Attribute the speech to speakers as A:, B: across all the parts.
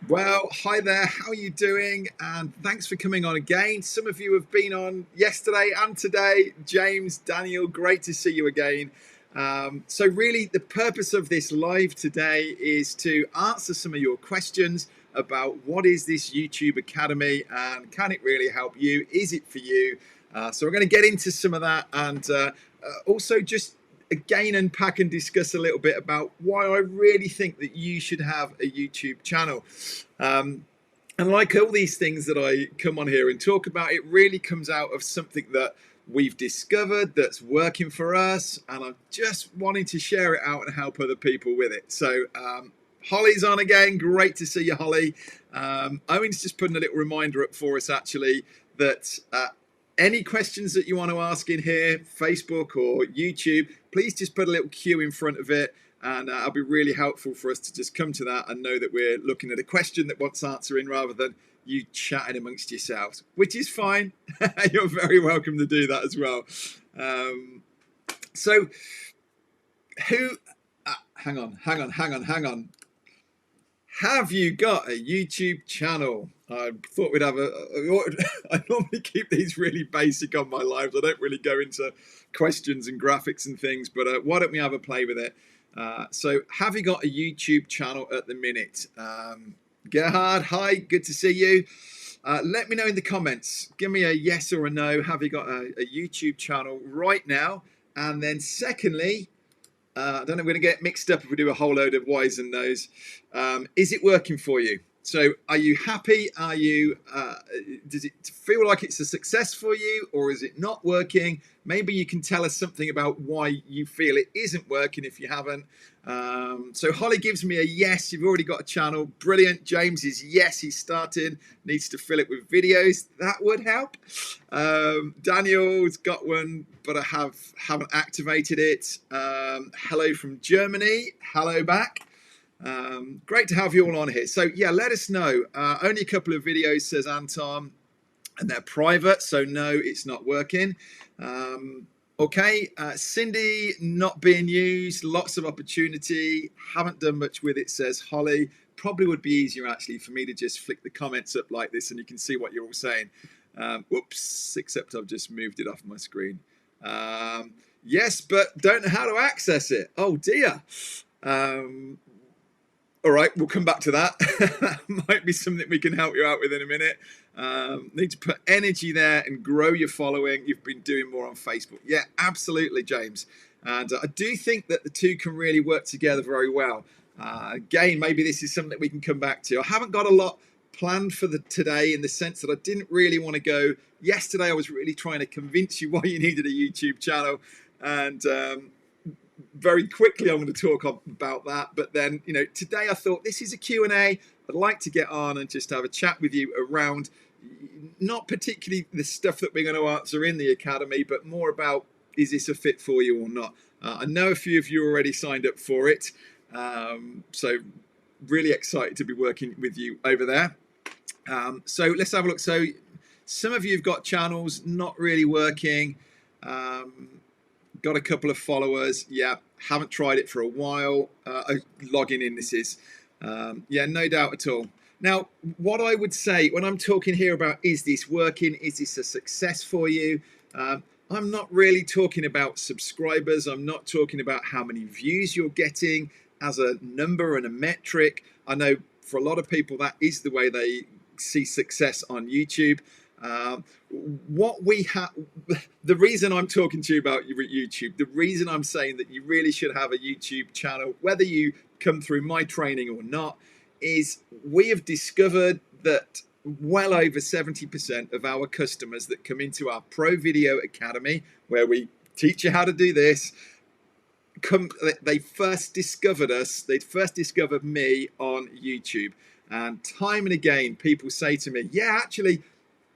A: Well, hi there. How are you doing? And thanks for coming on again. Some of you have been on yesterday and today. James, Daniel, great to see you again. So really, the purpose of this live today is to answer some of your questions about what is this YouTube Academy and can it really help you? Is it for you? So we're going to get into some of that and also just again unpack and discuss a little bit about why I really think that you should have a YouTube channel. And like all these things that I come on here and talk about, it really comes out of something that we've discovered that's working for us, and I'm just wanting to share it out and help other people with it. So Holly's on again. Great to see you, Holly. Owen's just putting a little reminder up for us actually that any questions that you want to ask in here, Facebook or YouTube, please just put a little Q in front of it, and it'll be really helpful for us to just come to that and know that we're looking at a question that wants answering rather than you chatting amongst yourselves, which is fine. You're very welcome to do that as well. So who, hang on. Have you got a YouTube channel? I thought we'd have I normally keep these really basic on my lives. I don't really go into questions and graphics and things, but why don't we have a play with it? So have you got a YouTube channel at the minute? Gerhard, hi, good to see you. Let me know in the comments. Give me a yes or a no. Have you got a YouTube channel right now? And then secondly, I don't know, we're going to get mixed up if we do a whole load of whys and no's. Is it working for you? So are you happy? Are you, does it feel like it's a success for you, or is it not working? Maybe you can tell us something about why you feel it isn't working if you haven't. So Holly gives me a yes, you've already got a channel. Brilliant. James is yes, he's started, needs to fill it with videos. That would help. Daniel's got one, but I haven't activated it. Hello from Germany. Hello back. Great to have you all on here. So yeah, let us know. Only a couple of videos, says Anton, and they're private, so no, it's not working. Okay, Cindy, not being used, lots of opportunity, haven't done much with it, says Holly. Probably would be easier actually for me to just flick the comments up like this and you can see what you're all saying. Whoops, except I've just moved it off my screen. Yes, but don't know how to access it. Oh dear. All right, we'll come back to that. That might be something we can help you out with in a minute. Need to put energy there and grow your following. You've been doing more on Facebook. Yeah, absolutely, James. And I do think that the two can really work together very well. Again, maybe this is something that we can come back to. I haven't got a lot planned for today in the sense that I didn't really want to go. Yesterday, I was really trying to convince you why you needed a YouTube channel. And very quickly I'm going to talk about that, but then today I thought this is a Q&A. I'd like to get on and just have a chat with you around not particularly the stuff that we're going to answer in the academy, but more about, is this a fit for you or not? I know a few of you already signed up for it, so really excited to be working with you over there. So let's have a look. So some of you have got channels not really working. Got a couple of followers. Yeah, haven't tried it for a while. Logging in, this is. Yeah, no doubt at all. Now, what I would say when I'm talking here about, is this working? Is this a success for you? I'm not really talking about subscribers. I'm not talking about how many views you're getting as a number and a metric. I know for a lot of people that is the way they see success on YouTube. What we have, the reason I'm talking to you about YouTube, the reason I'm saying that you really should have a YouTube channel, whether you come through my training or not, is we have discovered that well over 70% of our customers that come into our Pro Video Academy, where we teach you how to do this, they first discovered us, they first discovered me on YouTube. And time and again, people say to me, yeah, actually,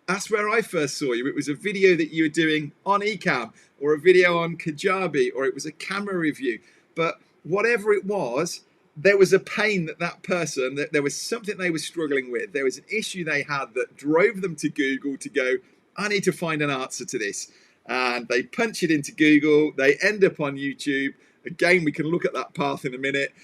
A: that's where I first saw you. It was a video that you were doing on Ecamm, or a video on Kajabi, or it was a camera review. But whatever it was, there was a pain that person, that there was something they were struggling with. There was an issue they had that drove them to Google to go, I need to find an answer to this. And they punch it into Google. They end up on YouTube. Again, we can look at that path in a minute.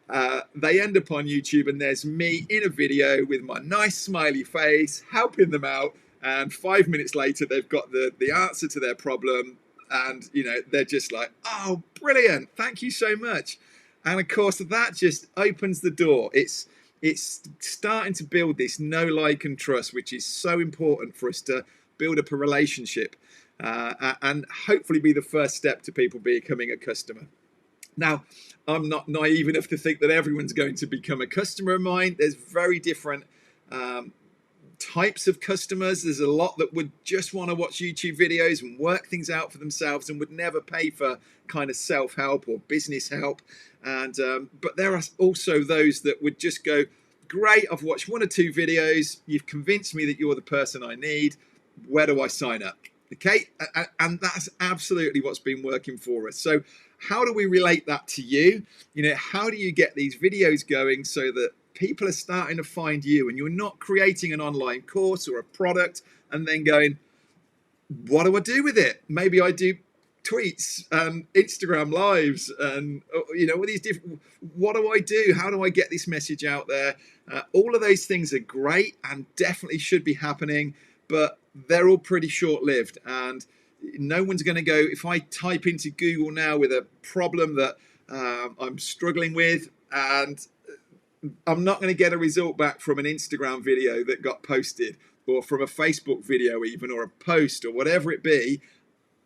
A: They end up on YouTube and there's me in a video with my nice smiley face helping them out, and 5 minutes later they've got the answer to their problem, and they're just like, oh, brilliant, thank you so much. And of course that just opens the door. It's starting to build this know, like and trust, which is so important for us to build up a relationship, and hopefully be the first step to people becoming a customer. Now, I'm not naive enough to think that everyone's going to become a customer of mine. There's very different types of customers. There's a lot that would just want to watch YouTube videos and work things out for themselves and would never pay for kind of self-help or business help. And but there are also those that would just go, great, I've watched 1 or 2 videos. You've convinced me that you're the person I need. Where do I sign up? Okay, and that's absolutely what's been working for us. So how do we relate that to you? How do you get these videos going so that people are starting to find you, and you're not creating an online course or a product and then going, what do I do with it? Maybe I do tweets and Instagram lives and all these different, what do I do? How do I get this message out there? All of those things are great and definitely should be happening, but they're all pretty short-lived, and no one's going to go, if I type into Google now with a problem that I'm struggling with, and I'm not going to get a result back from an Instagram video that got posted, or from a Facebook video even, or a post, or whatever it be.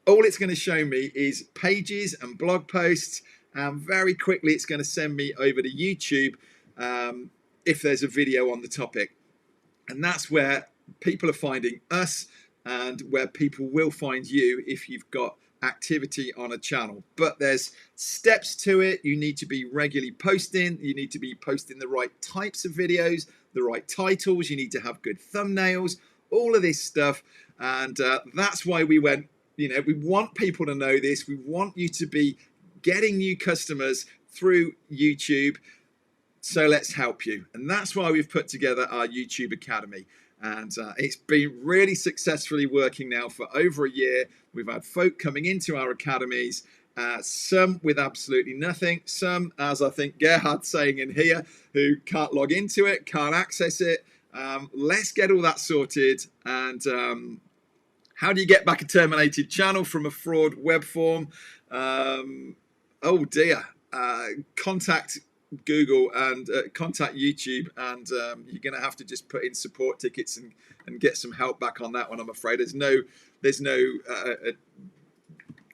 A: All it's going to show me is pages and blog posts, and very quickly it's going to send me over to YouTube if there's a video on the topic. And that's where people are finding us, and where people will find you if you've got activity on a channel. But there's steps to it. You need to be regularly posting. You need to be posting the right types of videos, the right titles. You need to have good thumbnails, all of this stuff. And that's why we went, we want people to know this. We want you to be getting new customers through YouTube. So let's help you. And that's why we've put together our YouTube Academy. And it's been really successfully working now for over a year. We've had folk coming into our academies, some with absolutely nothing, some, as I think Gerhard's saying in here, who can't log into it, can't access it. Let's get all that sorted. And how do you get back a terminated channel from a fraud web form? Oh dear, contact Google and contact YouTube, and you're going to have to just put in support tickets and get some help back on that one. I'm afraid there's no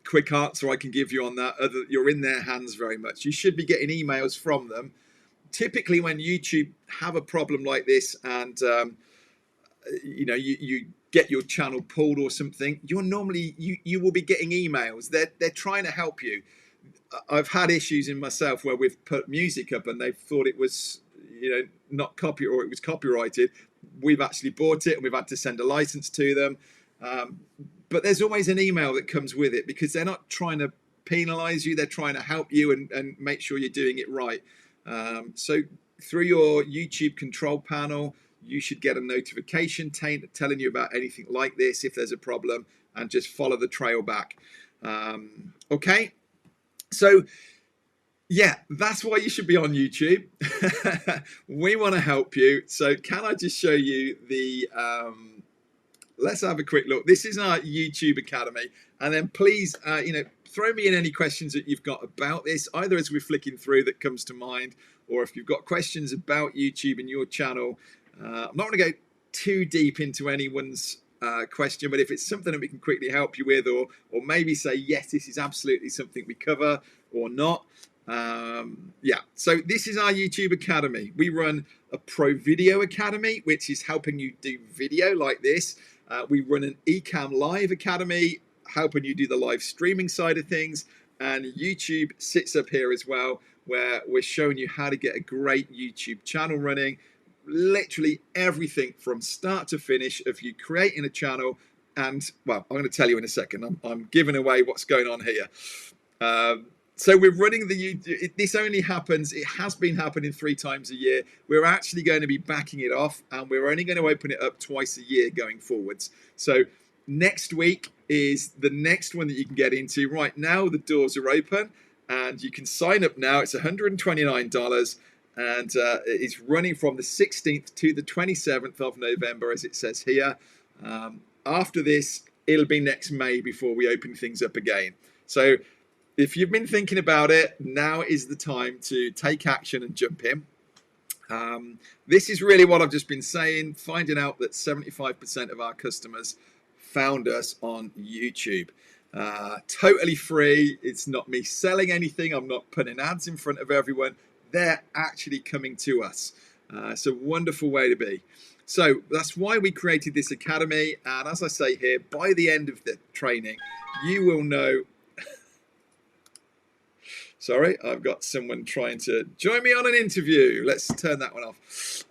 A: quick answer I can give you on that. You're in their hands very much. You should be getting emails from them. Typically, when YouTube have a problem like this, and you get your channel pulled or something, you will be getting emails. They're trying to help you. I've had issues in myself where we've put music up and they've thought it was, not copy, or it was copyrighted. We've actually bought it and we've had to send a license to them. But there's always an email that comes with it, because they're not trying to penalize you. They're trying to help you and make sure you're doing it right. So through your YouTube control panel, you should get a notification telling you about anything like this if there's a problem, and just follow the trail back. Okay. So, yeah, that's why you should be on YouTube. We want to help you. So can I just show you the, let's have a quick look. This is our YouTube Academy. And then please, throw me in any questions that you've got about this, either as we're flicking through that comes to mind, or if you've got questions about YouTube and your channel. I'm not going to go too deep into anyone's question, but if it's something that we can quickly help you with, or maybe say, yes, this is absolutely something we cover, or not. Yeah, so this is our YouTube Academy. We run a Pro Video Academy, which is helping you do video like this. We run an Ecamm Live Academy, helping you do the live streaming side of things. And YouTube sits up here as well, where we're showing you how to get a great YouTube channel running. Literally everything from start to finish of you creating a channel. And well, I'm going to tell you in a second. I'm giving away what's going on here. So we're running this only happens, it has been happening 3 times a year. We're actually going to be backing it off, and we're only going to open it up twice a year going forwards. So next week is the next one that you can get into. Right now the doors are open, and you can sign up now. It's $129, and it's running from the 16th to the 27th of November, as it says here. After this, it'll be next May before we open things up again. So if you've been thinking about it, now is the time to take action and jump in. This is really what I've just been saying, finding out that 75% of our customers found us on YouTube. Totally free. It's not me selling anything. I'm not putting ads in front of everyone. They're actually coming to us. It's a wonderful way to be. So that's why we created this academy. And as I say here, by the end of the training, you will know. Sorry, I've got someone trying to join me on an interview. Let's turn that one off.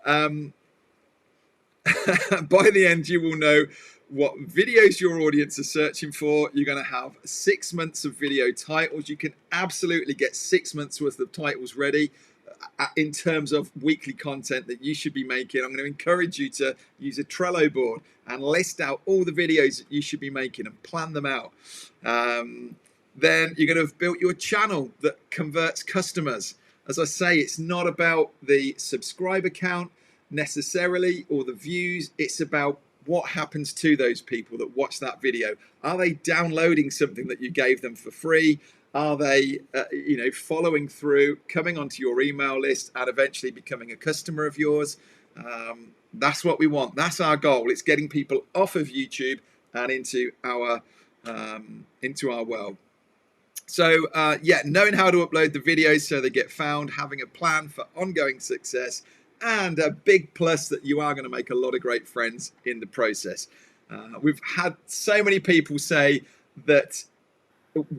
A: By the end, you will know what videos your audience are searching for. You're going to have 6 months of video titles. You can absolutely get 6 months worth of titles ready in terms of weekly content that you should be making. I'm going to encourage you to use a Trello board and list out all the videos that you should be making and plan them out. Then you're going to have built your channel that converts customers. As I say, it's not about the subscriber count necessarily or the views. It's about what happens to those people that watch that video. Are they downloading something that you gave them for free? Are they, following through, coming onto your email list and eventually becoming a customer of yours? That's what we want. That's our goal. It's getting people off of YouTube and into our world. So knowing how to upload the videos so they get found, having a plan for ongoing success, and a big plus that you are going to make a lot of great friends in the process. We've had so many people say that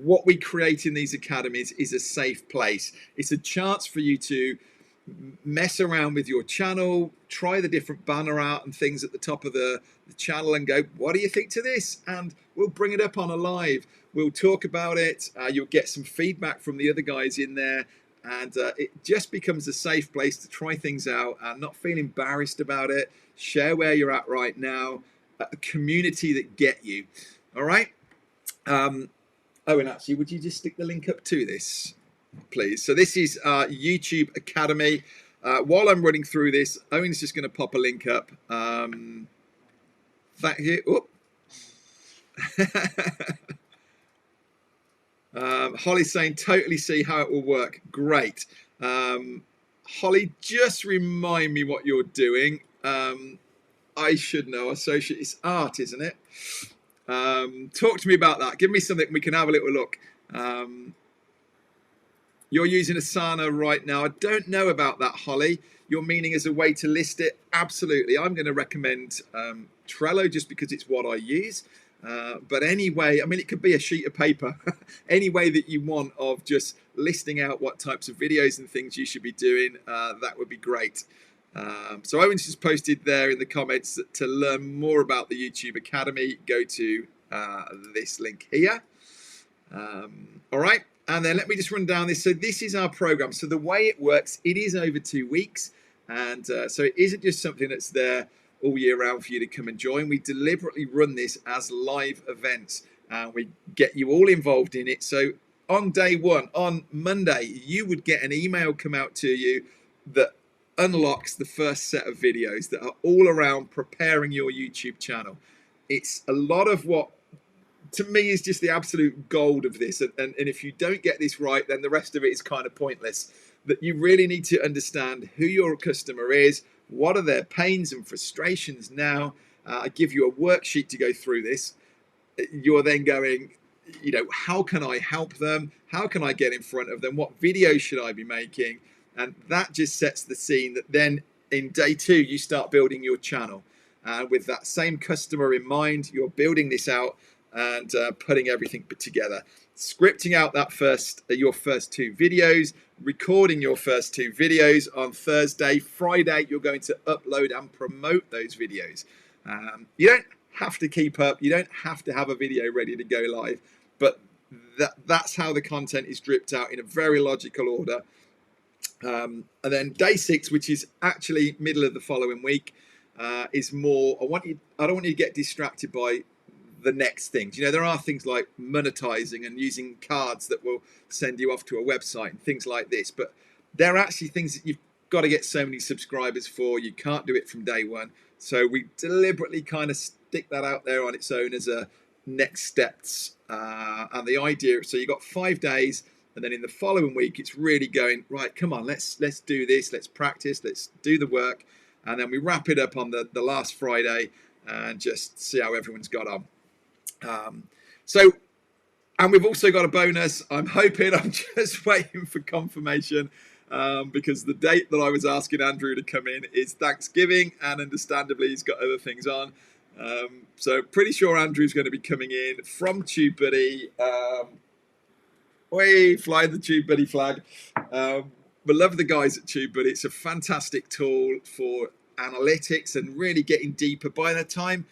A: what we create in these academies is a safe place. It's a chance for you to mess around with your channel, try the different banner art and things at the top of the channel and go, what do you think to this? And we'll bring it up on a live. We'll talk about it. You'll get some feedback from the other guys in there. And it just becomes a safe place to try things out and not feel embarrassed about it. Share where you're at right now. A community that get you. All right. And actually, would you just stick the link up to this, please? So this is our YouTube Academy. While I'm running through this, Owen's just going to pop a link up. Thank you. Holly's saying, totally see how it will work. Great. Holly, just remind me what you're doing. I should know. Associate, it's art, isn't it? Talk to me about that. Give me something we can have a little look. You're using Asana right now. I don't know about that, Holly. You're meaning as a way to list it? Absolutely. I'm going to recommend Trello just because it's what I use. But anyway, I mean, it could be a sheet of paper. Any way that you want of just listing out what types of videos and things you should be doing, that would be great. So Owen's just posted there in the comments that to learn more about the YouTube Academy, go to this link here. All right. And then let me just run down this. So this is our program. So the way it works, it is over 2 weeks. And so it isn't just something that's there all year round for you to come and join. We deliberately run this as live events. We get you all involved in it. So on day one, on Monday, you would get an email come out to you that unlocks the first set of videos that are all around preparing your YouTube channel. It's a lot of what, to me, is just the absolute gold of this. And if you don't get this right, then the rest of it is kind of pointless. That you really need to understand who your customer is, what are their pains and frustrations now. I give you a worksheet to go through this. You're then going, how can I help them? How can I get in front of them? What videos should I be making? And that just sets the scene that then in day 2, you start building your channel. With that same customer in mind, you're building this out and putting everything together. Scripting out that your first 2 videos, recording your first 2 videos on Thursday. Friday, you're going to upload and promote those videos. You don't have to keep up. You don't have to have a video ready to go live, but that's how the content is dripped out in a very logical order. And then day 6, which is actually middle of the following week, is more. I don't want you to get distracted by the next things. You know, there are things like monetizing and using cards that will send you off to a website and things like this, but they're actually things that you've got to get so many subscribers for. You can't do it from day one. So we deliberately kind of stick that out there on its own as a next steps. And the idea, so you got 5 days, and then in the following week, it's really going, right, come on, let's do this, let's practice, let's do the work. And then we wrap it up on the last Friday and just see how everyone's got on. And we've also got a bonus. I'm just waiting for confirmation, because the date that I was asking Andrew to come in is Thanksgiving, and understandably he's got other things on. So pretty sure Andrew's going to be coming in from TubeBuddy. We fly the TubeBuddy flag. We love the guys at TubeBuddy. It's a fantastic tool for analytics and really getting deeper. By the time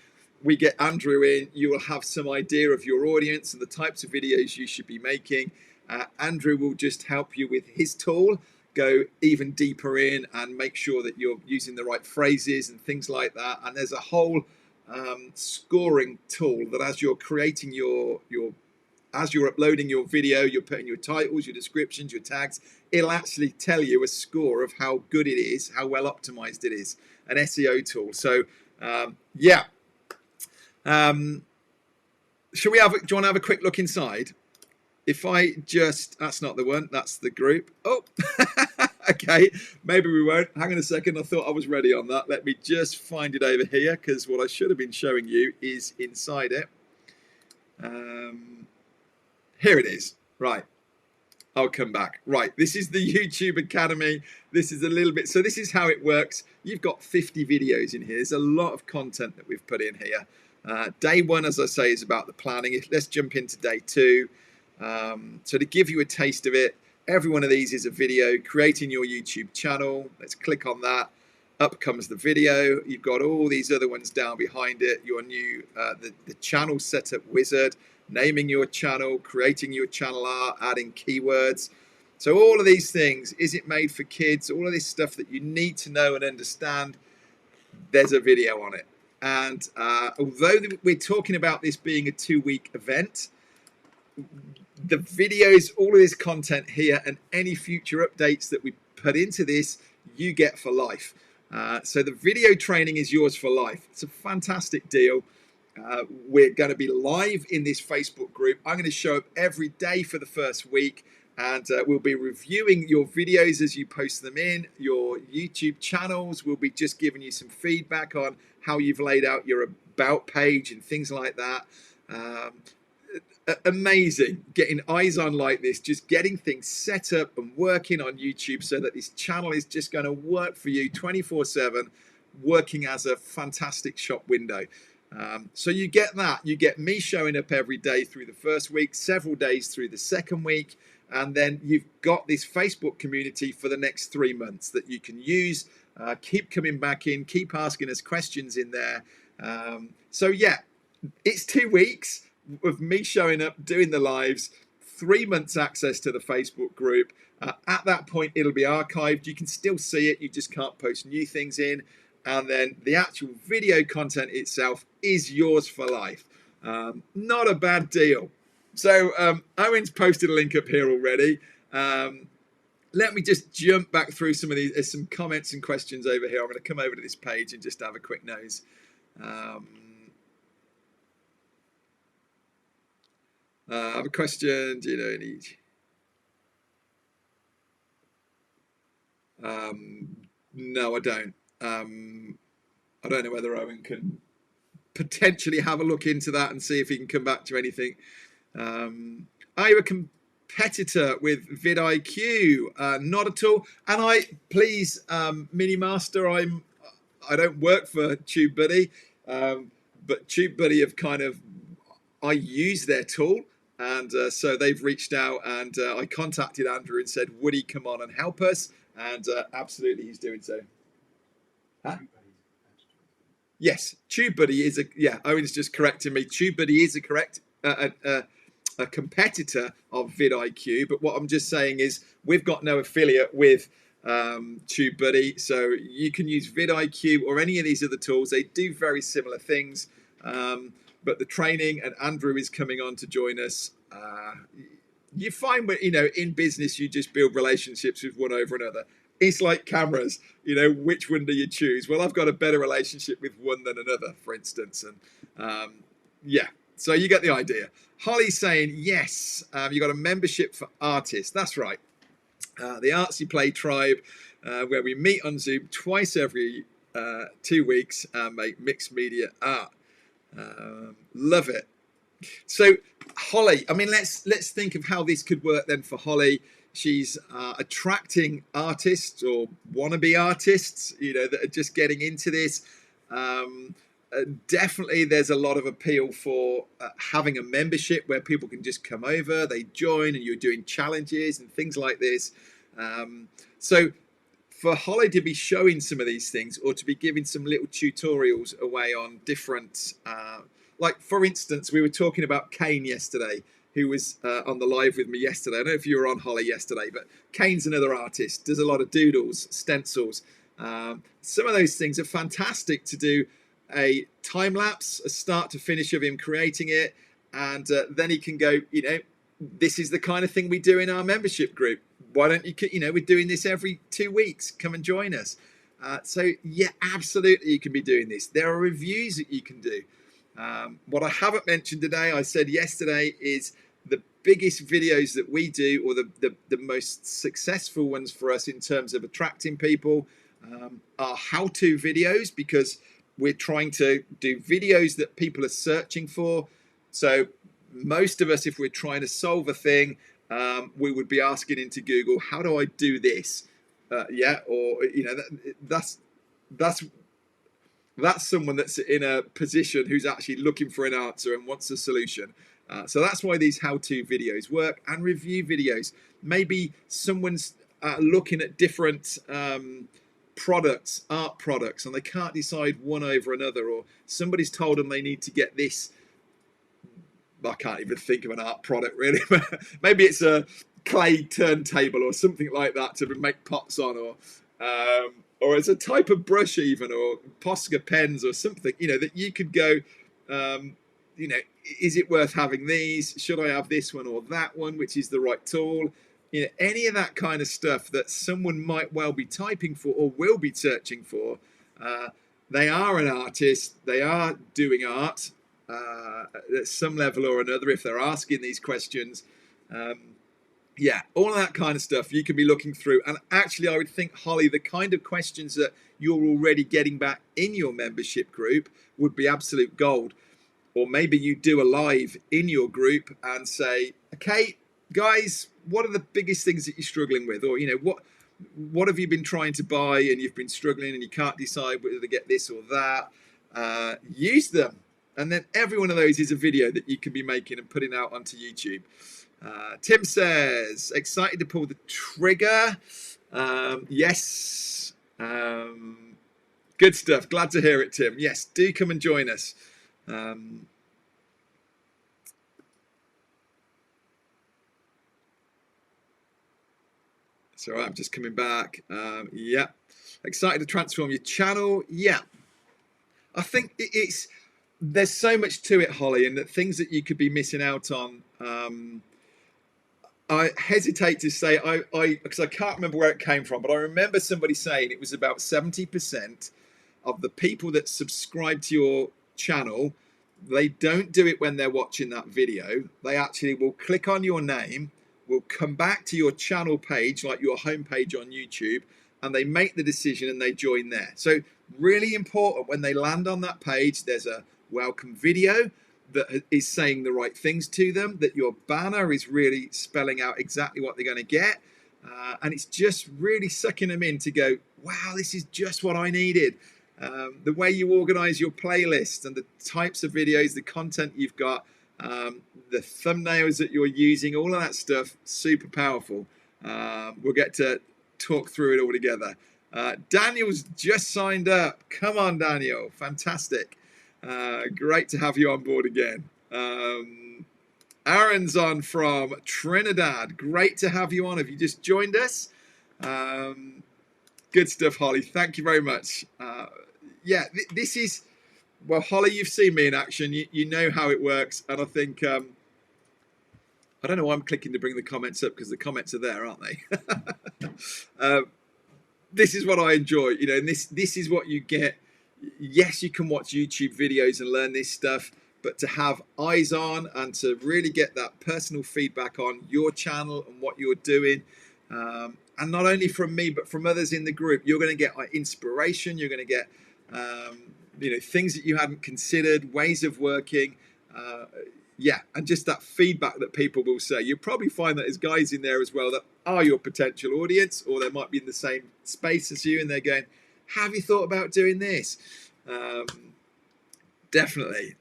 A: we get Andrew in, you will have some idea of your audience and the types of videos you should be making. Andrew will just help you with his tool, go even deeper in and make sure that you're using the right phrases and things like that. And there's a whole scoring tool that as you're creating as you're uploading your video, you're putting your titles, your descriptions, your tags, it'll actually tell you a score of how good it is, how well optimized it is, an SEO tool. So yeah. Do you want to have a quick look inside? If I just, that's not the one, that's the group. Oh, okay, maybe we won't. Hang on a second, I thought I was ready on that. Let me just find it over here, because what I should have been showing you is inside it. Here it is. Right, I'll come back. Right, this is the YouTube Academy. This is a little bit, so this is how it works. You've got 50 videos in here. There's a lot of content that we've put in here. Day one, as I say, is about the planning. Let's jump into day two. So to give you a taste of it, every one of these is a video, creating your YouTube channel. Let's click on that. Up comes the video. You've got all these other ones down behind it. Your new, the channel setup wizard, naming your channel, creating your channel art, adding keywords. So all of these things, is it made for kids? All of this stuff that you need to know and understand, there's a video on it. And although we're talking about this being a 2-week event, the videos, all of this content here and any future updates that we put into this, you get for life. So the video training is yours for life. It's a fantastic deal. We're going to be live in this Facebook group. I'm going to show up every day for the first week, and we'll be reviewing your videos as you post them in, your YouTube channels. We'll be just giving you some feedback on how you've laid out your about page and things like that. Amazing getting eyes on like this, just getting things set up and working on YouTube so that this channel is just going to work for you 24/7, working as a fantastic shop window. So you get that, you get me showing up every day through the first week, several days through the second week, and then you've got this Facebook community for the next 3 months that you can use. Keep coming back in, keep asking us questions in there. So yeah, it's 2 weeks of me showing up, doing the lives, 3 months access to the Facebook group. At that point, it'll be archived. You can still see it, you just can't post new things in. And then the actual video content itself is yours for life. Not a bad deal. So Owen's posted a link up here already. Let me just jump back through some of these. There's some comments and questions over here. I'm going to come over to this page and just have a quick nose. I have a question. Do you know any? No, I don't. I don't know whether Owen can potentially have a look into that and see if he can come back to anything. Are you a competitor with vidIQ? Not at all. And please, Mini Master, I don't work for TubeBuddy, but TubeBuddy have I use their tool. And so they've reached out, and I contacted Andrew and said, would he come on and help us? And absolutely, he's doing so. Huh? Yes, TubeBuddy is Owen's just correcting me. TubeBuddy is a competitor of vidIQ, but what I'm just saying is we've got no affiliate with TubeBuddy, so you can use vidIQ or any of these other tools. They do very similar things. but the training, and Andrew is coming on to join us. You find, in business, you just build relationships with one over another. It's like cameras, which one do you choose? Well, I've got a better relationship with one than another, for instance. And yeah, so you get the idea. Holly's saying, yes, you got a membership for artists. That's right. The Artsy Play Tribe, where we meet on Zoom twice every 2 weeks and make mixed media art. Love it. So Holly, I mean, let's think of how this could work then for Holly. She's attracting artists or wannabe artists, that are just getting into this. Definitely there's a lot of appeal for having a membership where people can just come over, they join, and you're doing challenges and things like this. So for Holly to be showing some of these things, or to be giving some little tutorials away on different, like for instance, we were talking about Kane yesterday, who was on the live with me yesterday. I don't know if you were on, Holly, yesterday, but Kane's another artist, does a lot of doodles, stencils. Some of those things are fantastic to do a time lapse, a start to finish of him creating it, and then he can go, this is the kind of thing we do in our membership group. Why don't you, we're doing this every 2 weeks. Come and join us. So yeah, absolutely, you can be doing this. There are reviews that you can do. What I haven't mentioned today, I said yesterday, is the biggest videos that we do, or the most successful ones for us in terms of attracting people, are how-to videos, because we're trying to do videos that people are searching for. So most of us, if we're trying to solve a thing, we would be asking into Google, how do I do this? That's someone that's in a position who's actually looking for an answer and wants a solution. So that's why these how-to videos work, and review videos. Maybe someone's looking at different products, art products, and they can't decide one over another, or somebody's told them they need to get this. I can't even think of an art product really. Maybe it's a clay turntable or something like that to make pots on, or it's a type of brush even, or Posca pens or something, that you could go, is it worth having these? Should I have this one or that one? Which is the right tool? Any of that kind of stuff that someone might well be typing for or will be searching for. They are an artist. They are doing art at some level or another if they're asking these questions. Yeah, all of that kind of stuff you can be looking through. And actually, I would think, Holly, the kind of questions that you're already getting back in your membership group would be absolute gold. Or maybe you do a live in your group and say, okay, guys, what are the biggest things that you're struggling with? Or, what have you been trying to buy and you've been struggling and you can't decide whether to get this or that? Use them. And then every one of those is a video that you can be making and putting out onto YouTube. Tim says, excited to pull the trigger. Yes. Good stuff. Glad to hear it, Tim. Yes, do come and join us. So I'm just coming back. Yeah. Excited to transform your channel. Yeah. I think there's so much to it, Holly, and that things that you could be missing out on. I hesitate to say, because I can't remember where it came from, but I remember somebody saying it was about 70% of the people that subscribe to your channel, they don't do it when they're watching that video. They actually will click on your name, will come back to your channel page, like your homepage on YouTube, and they make the decision and they join there. So really important, when they land on that page, there's a welcome video that is saying the right things to them, that your banner is really spelling out exactly what they're going to get. And it's just really sucking them in to go, wow, this is just what I needed. The way you organize your playlist and the types of videos, the content you've got, the thumbnails that you're using, all of that stuff, super powerful. We'll get to talk through it all together. Daniel's just signed up. Come on, Daniel. Fantastic. Great to have you on board again. Aaron's on from Trinidad. Great to have you on. Have you just joined us? Good stuff, Holly. Thank you very much. Yeah, this is Well, Holly, you've seen me in action. You know how it works. And I think, I don't know why I'm clicking to bring the comments up, because the comments are there, aren't they? This is what I enjoy, you know, and this is what you get. Yes, you can watch YouTube videos and learn this stuff, but to have eyes on and to really get that personal feedback on your channel and what you're doing, and not only from me, but from others in the group, you're going to get inspiration. You're going to get, you know, things that you hadn't considered, ways of working. Yeah, and just that feedback that people will say. You'll probably find that there's guys in there as well that are your potential audience, or they might be in the same space as you, and they're going, have you thought about doing this? Definitely.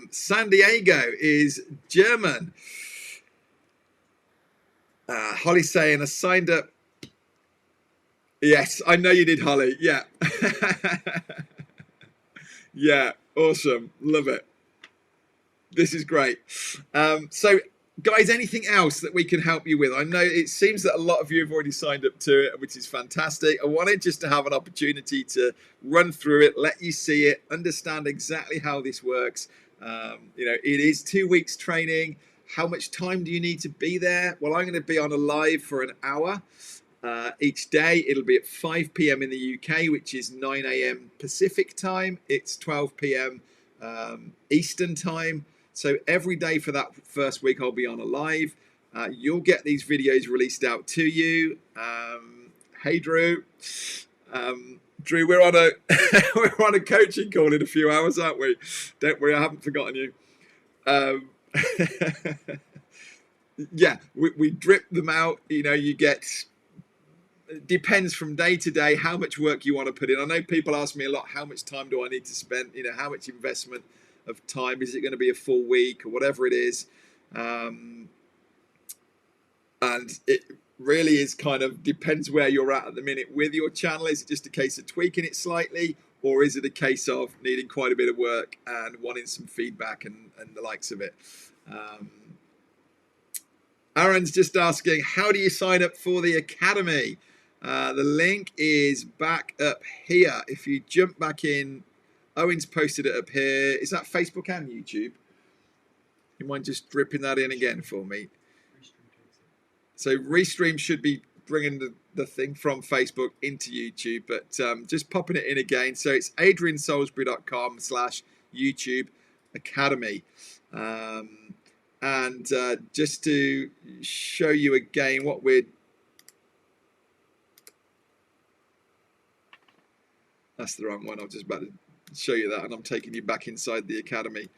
A: San Diego is German. Holly's saying, I signed up. Yes, I know you did, Holly. Yeah. Yeah, awesome. Love it. This is great. So, guys, anything else that we can help you with? I know it seems that a lot of you have already signed up to it, which is fantastic. I wanted just to have an opportunity to run through it, let you see it, understand exactly how this works. You know, it is 2 weeks training. How much time do you need to be there? Well, I'm going to be on a live for an hour each day. It'll be at 5 p.m. in the UK, which is 9 a.m. Pacific time. It's 12 p.m. Eastern time. So every day for that first week, I'll be on a live. You'll get these videos released out to you. Hey, Drew. Drew, we're on a we're on a coaching call in a few hours, aren't we? Don't worry, I haven't forgotten you. Yeah, we drip them out. You know, you get. It depends from day to day how much work you want to put in. I know people ask me a lot, how much time do I need to spend? You know, how much investment of time, is it going to be a full week or whatever it is? And it really is kind of depends where you're at the minute with your channel. Is it just a case of tweaking it slightly, or is it a case of needing quite a bit of work and wanting some feedback and the likes of it? Aaron's just asking, how do you sign up for the academy? The link is back up here. If you jump back in, Owen's posted it up here. Is that Facebook and YouTube? You mind just dripping that in again for me? So Restream should be bringing the thing from Facebook into YouTube, but just popping it in again. So it's adriansalisbury.com/YouTube Academy. And just to show you again what we're... That's the wrong one. I was just about to show you that, and I'm taking you back inside the academy.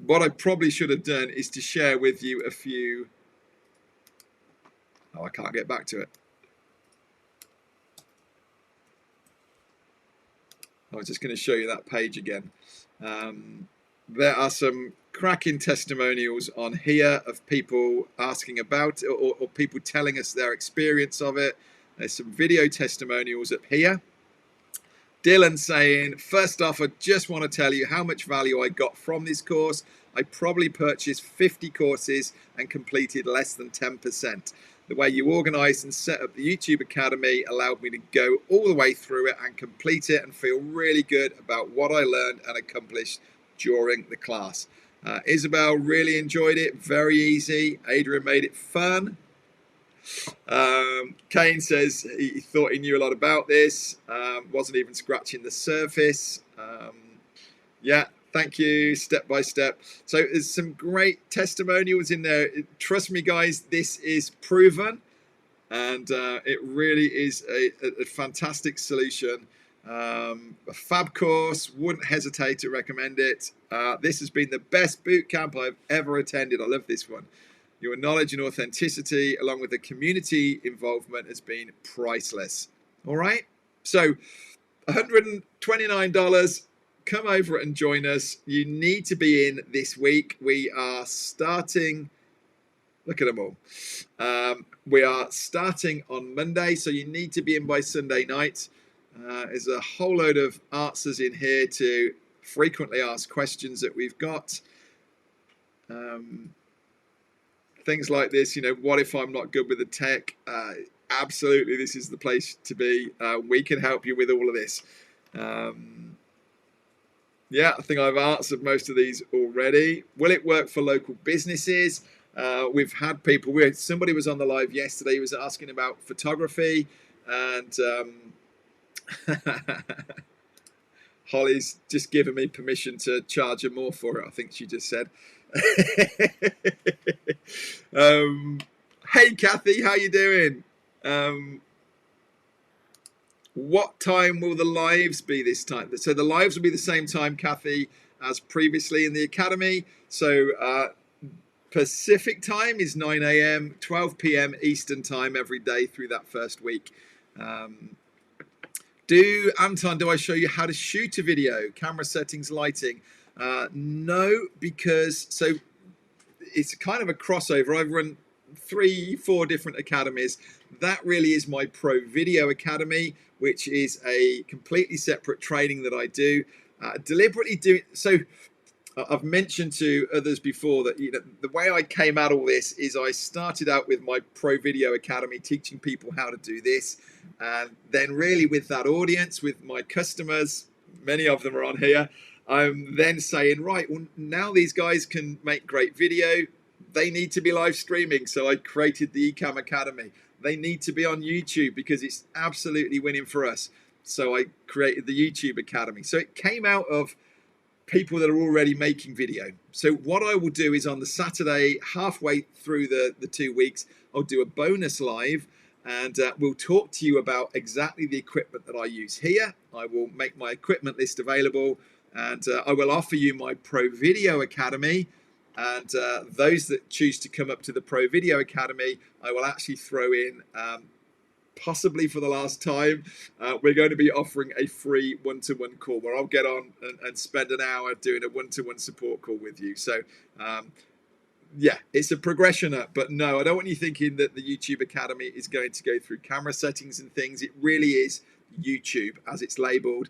A: What I probably should have done is to share with you a few... Oh, I can't get back to it. I was just going to show you that page again. There are some cracking testimonials on here of people asking about it, or people telling us their experience of it. There's some video testimonials up here. Dylan saying, first off, I just want to tell you how much value I got from this course. I probably purchased 50 courses and completed less than 10%. The way you organised and set up the YouTube Academy allowed me to go all the way through it and complete it and feel really good about what I learned and accomplished during the class. Isabel really enjoyed it. Very easy. Adrian made it fun. Kane says he thought he knew a lot about this. Wasn't even scratching the surface. Yeah, thank you. Step by step. So there's some great testimonials in there. Trust me, guys, this is proven, and it really is a fantastic solution. A fab course. Wouldn't hesitate to recommend it. This has been the best boot camp I've ever attended. I love this one. Your knowledge and authenticity, along with the community involvement, has been priceless. All right. So $129. Come over and join us. You need to be in this week. We are starting. Look at them all. We are starting on Monday, so you need to be in by Sunday night. There's a whole load of answers in here to frequently asked questions that we've got. Things like this, you know, what if I'm not good with the tech? absolutely, this is the place to be. We can help you with all of this. Yeah, I think I've answered most of these already. Will it work for local businesses? We've had people, somebody was on the live yesterday, he was asking about photography, and Holly's just given me permission to charge her more for it, I think she just said. Hey Kathy, how you doing? What time will the lives be this time? So the lives will be the same time, Kathy, as previously in the academy. So Pacific time is 9 a.m., 12 p.m. Eastern time every day through that first week. Anton, do I show you how to shoot a video? Camera settings, lighting? No, because it's kind of a crossover. I've run 3-4 different academies. That really is my Pro Video Academy, which is a completely separate training that I do. Deliberately do it. So I've mentioned to others before that the way I came at all this is I started out with my Pro Video Academy, teaching people how to do this, and then really with that audience, with my customers, many of them are on here, I'm then saying, right, well, now these guys can make great video. They need to be live streaming. So I created the Ecamm Academy. They need to be on YouTube because it's absolutely winning for us. So I created the YouTube Academy. So it came out of people that are already making video. So what I will do is on the Saturday, halfway through the 2 weeks, I'll do a bonus live, and we'll talk to you about exactly the equipment that I use here. I will make my equipment list available, and I will offer you my Pro Video Academy. And those that choose to come up to the Pro Video Academy, I will actually throw in, possibly for the last time, we're going to be offering a free one-to-one call where I'll get on and spend an hour doing a one-to-one support call with you. So yeah, it's a progression up, but no, I don't want you thinking that the YouTube Academy is going to go through camera settings and things. It really is YouTube as it's labeled,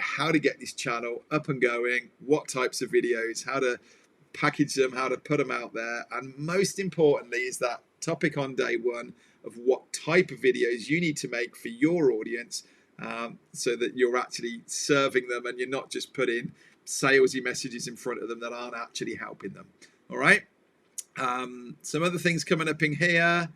A: how to get this channel up and going, what types of videos, how to package them, how to put them out there, and most importantly is that topic on day one of what type of videos you need to make for your audience, so that you're actually serving them and you're not just putting salesy messages in front of them that aren't actually helping them. All right. Some other things coming up in here.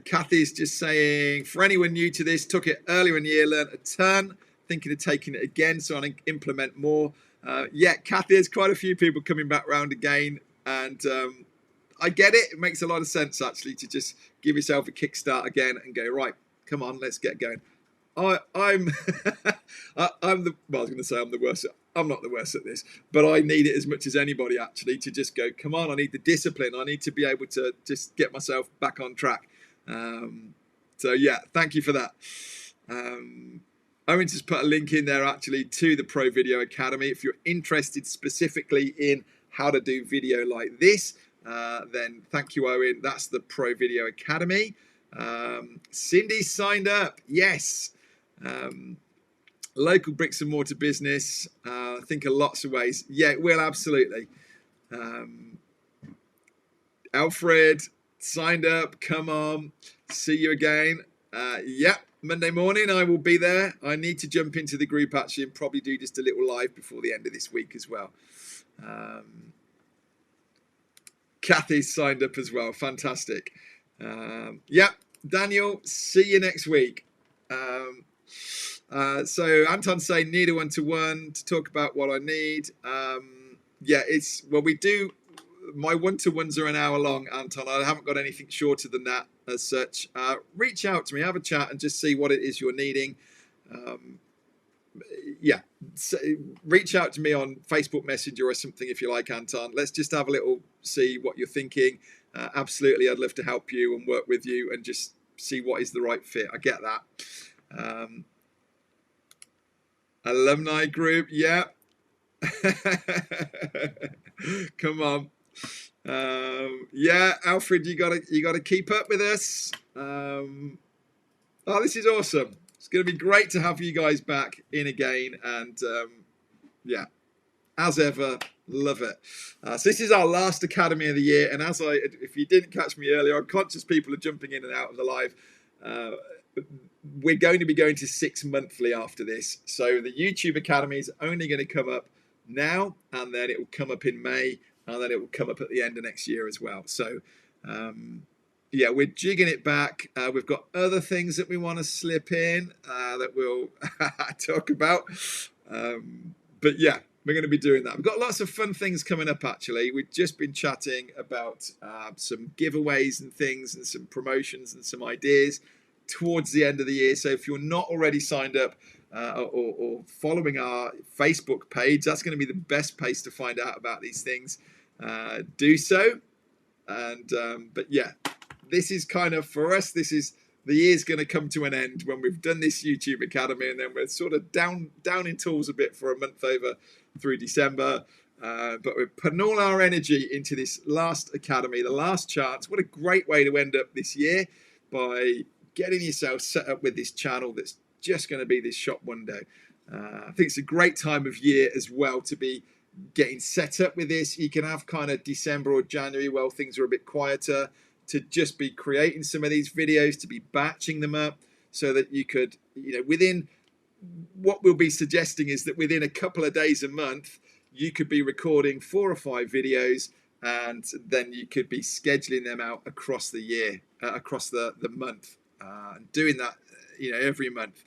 A: Kathy's just saying, for anyone new to this, took it earlier in the year, learned a ton, thinking of taking it again, so I implement more. Yeah, Kathy, there's quite a few people coming back round again, and I get it. It makes a lot of sense, actually, to just give yourself a kickstart again and go, right, come on, let's get going. I'm I'm the, well, I was going to say I'm the worst. I'm not the worst at this, but I need it as much as anybody, actually, to just go, come on, I need the discipline. I need to be able to just get myself back on track. So, yeah, thank you for that. Owen just put a link in there, actually, to the Pro Video Academy. If you're interested specifically in how to do video like this, then thank you, Owen. That's the Pro Video Academy. Cindy signed up. Yes. Local bricks and mortar business. I think in lots of ways. Yeah, it will, absolutely. Alfred signed up. Come on. See you again. Yeah, Monday morning I will be there. I need to jump into the group, actually, and probably do just a little live before the end of this week as well. Kathy signed up as well. Fantastic. Yeah, Daniel, see you next week. So Anton's saying need a one-to-one to talk about what I need. Yeah, we do, my one-to-ones are an hour long, Anton. I haven't got anything shorter than that as such. Reach out to me, have a chat, and just see what it is you're needing. Yeah, so reach out to me on Facebook Messenger or something if you like, Anton. Let's just have a little see what you're thinking. Absolutely, I'd love to help you and work with you and just see what is the right fit. I get that. Alumni group, yeah. Come on. Yeah, Alfred, you gotta keep up with us. Oh, this is awesome. It's going to be great to have you guys back in again, and yeah, as ever, Love it. So this is our last Academy of the year, and if you didn't catch me earlier, I'm conscious people are jumping in and out of the live. We're going to be going to 6 monthly after this. So the YouTube Academy is only going to come up now, and then it will come up in May, and then it will come up at the end of next year as well. So yeah, we're jigging it back. We've got other things that we want to slip in that we'll talk about. But yeah, we're going to be doing that. We've got lots of fun things coming up, actually. We've just been chatting about some giveaways and things and some promotions and some ideas towards the end of the year. So if you're not already signed up or following our Facebook page, that's going to be the best place to find out about these things. Do so. And but yeah, this is kind of, for us, this is, the year's going to come to an end when we've done this YouTube Academy, and then we're sort of down in tools a bit for a month over through December. But we're putting all our energy into this last Academy, the last chance. What a great way to end up this year, by getting yourself set up with this channel that's just going to be this shop one day. I think it's a great time of year as well to be getting set up with this. You can have kind of December or January, well, things are a bit quieter, to just be creating some of these videos, to be batching them up, so that you could, within, what we'll be suggesting is that within a couple of days a month, you could be recording 4 or 5 videos, and then you could be scheduling them out across the year, across the month, doing that, every month.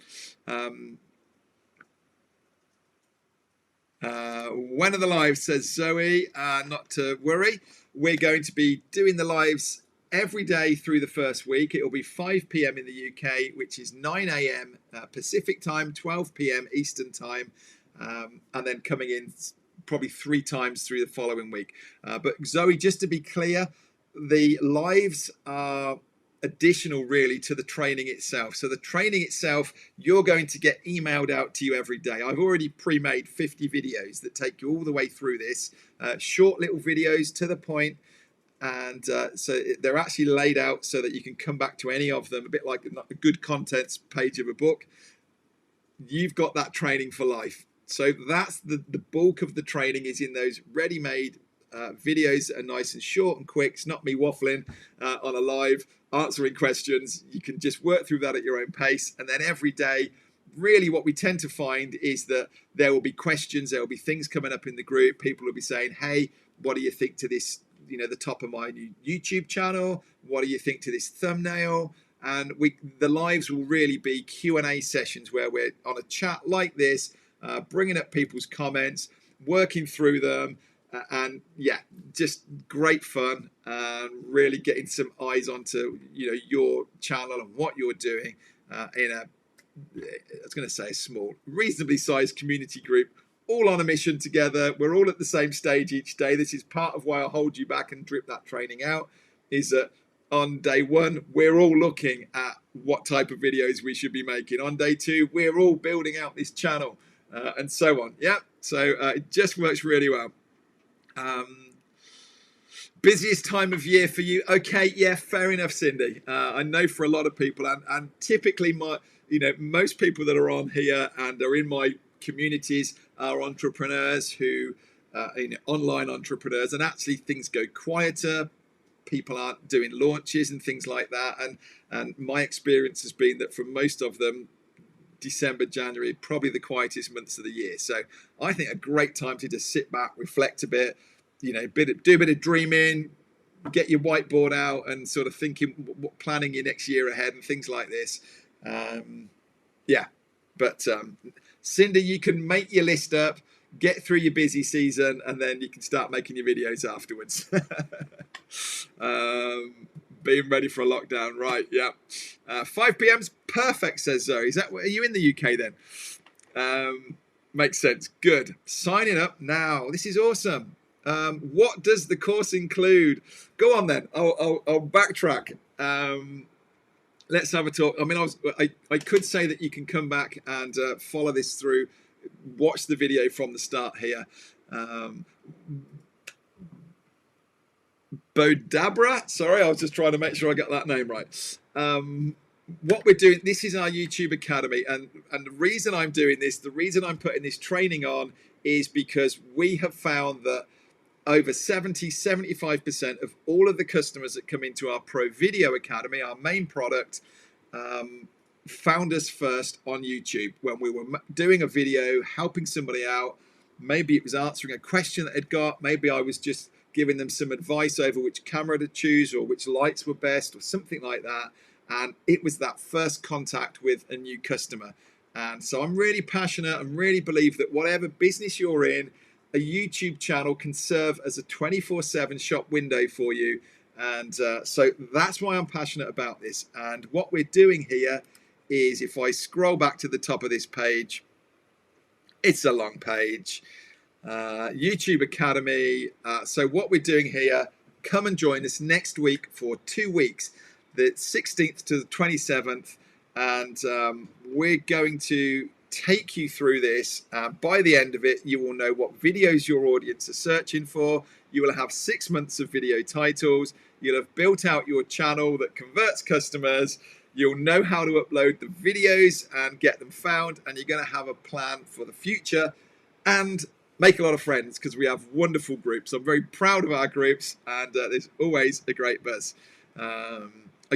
A: When are the lives, says Zoe. Not to worry. We're going to be doing the lives every day through the first week. It'll be 5 p.m. in the UK, which is 9 a.m. Pacific time, 12 p.m. Eastern time, and then coming in probably 3 times through the following week. But Zoe, just to be clear, the lives are additional really to the training itself. So the training itself, you're going to get emailed out to you every day. I've already pre-made 50 videos that take you all the way through this, short little videos to the point. And so they're actually laid out so that you can come back to any of them, a bit like a good contents page of a book. You've got that training for life. So that's the bulk of the training is in those ready-made videos that are nice and short and quick. It's not me waffling on a live answering questions. You can just work through that at your own pace. And then every day, really what we tend to find is that there will be questions, there will be things coming up in the group. People will be saying, hey, what do you think to this, the top of my new YouTube channel? What do you think to this thumbnail? And the lives will really be Q&A sessions where we're on a chat like this, bringing up people's comments, working through them, and yeah, just great fun, and really getting some eyes onto your channel and what you're doing in a, I was going to say a small, reasonably sized community group, all on a mission together. We're all at the same stage each day. This is part of why I hold you back and drip that training out, is that on day 1, we're all looking at what type of videos we should be making. On day 2, we're all building out this channel, and so on. Yeah, so it just works really well. Busiest time of year for you? Okay, yeah, fair enough, Cindy. I know for a lot of people, and typically most people that are on here and are in my communities are entrepreneurs who, online entrepreneurs, and actually things go quieter. People aren't doing launches and things like that. And my experience has been that for most of them, December, January, probably the quietest months of the year. So I think a great time to just sit back, reflect a bit, do a bit of dreaming, get your whiteboard out and sort of thinking, planning your next year ahead and things like this. Yeah, but Cindy, you can make your list up, get through your busy season, and then you can start making your videos afterwards. Being ready for a lockdown, right? Yeah. 5 p.m.'s perfect, says Zoe. Are you in the UK then? Makes sense. Good. Signing up now. This is awesome. What does the course include? Go on then. I'll backtrack. Let's have a talk. I mean, I could say that you can come back and follow this through, watch the video from the start here. Bodabra, sorry, I was just trying to make sure I got that name right. what we're doing, this is our YouTube Academy, and the reason I'm doing this, the reason I'm putting this training on, is because we have found that over 75% of all of the customers that come into our Pro Video Academy, our main product, found us first on YouTube when we were doing a video, helping somebody out. Maybe it was answering a question that they'd got. Maybe I was just giving them some advice over which camera to choose or which lights were best or something like that. And it was that first contact with a new customer. And so I'm really passionate and really believe that whatever business you're in, a YouTube channel can serve as a 24/7 shop window for you. And so that's why I'm passionate about this. And what we're doing here is, if I scroll back to the top of this page, it's a long page, YouTube Academy. So what we're doing here, come and join us next week for 2 weeks, the 16th to the 27th. And we're going to take you through this. By the end of it, you will know what videos your audience are searching for. You will have 6 months of video titles. You'll have built out your channel that converts customers. You'll know how to upload the videos and get them found. And you're going to have a plan for the future and make a lot of friends, because we have wonderful groups. I'm very proud of our groups, and there's always a great buzz. I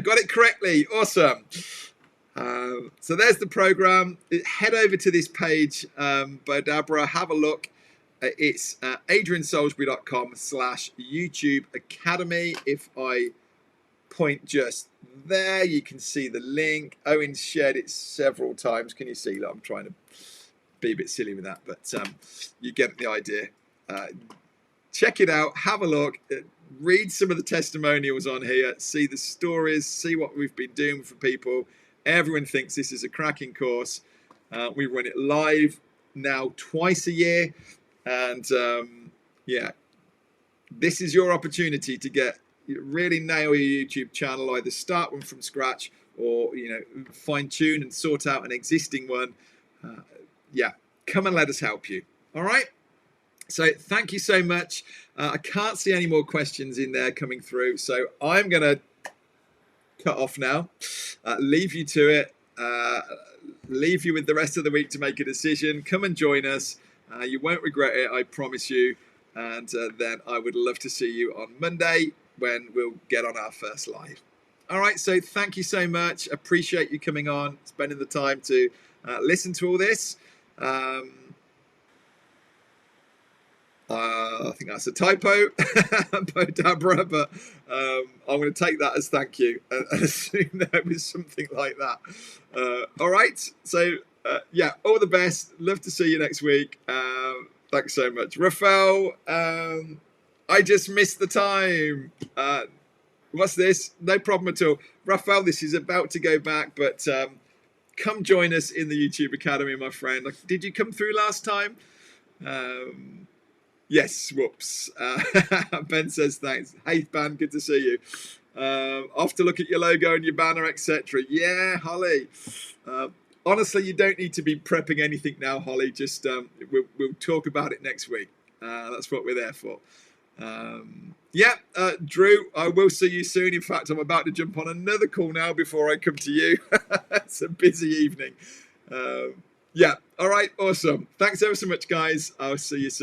A: got it correctly. Awesome. So there's the program. Head over to this page, Bodabra, have a look. It's adriansalisbury.com/YouTube Academy. If I point just there, you can see the link. Owen's shared it several times. Can you see that? I'm trying to be a bit silly with that, but you get the idea. Check it out, have a look, read some of the testimonials on here, see the stories, see what we've been doing for people. Everyone thinks this is a cracking course. We run it live now twice a year, and yeah, this is your opportunity to get really nail your YouTube channel. Either start one from scratch, or fine tune and sort out an existing one. Yeah, come and let us help you. All right. So thank you so much. I can't see any more questions in there coming through, so I'm going to cut off now, leave you to it, leave you with the rest of the week to make a decision. Come and join us. You won't regret it, I promise you. And then I would love to see you on Monday when we'll get on our first live. All right, so thank you so much. Appreciate you coming on, spending the time to listen to all this. I think that's a typo, Bodabra, but I'm going to take that as thank you and assume that was something like that. All right, so yeah, all the best. Love to see you next week. Thanks so much. Rafael, I just missed the time. What's this? No problem at all. Rafael, this is about to go back, but come join us in the YouTube Academy, my friend. Did you come through last time? Yes, whoops. Ben says thanks. Hey, Ben, good to see you. Off to look at your logo and your banner, etc. Yeah, Holly. Honestly, you don't need to be prepping anything now, Holly. Just we'll talk about it next week. That's what we're there for. Yeah, Drew, I will see you soon. In fact, I'm about to jump on another call now before I come to you. It's a busy evening. Yeah, all right, awesome. Thanks ever so much, guys. I'll see you soon.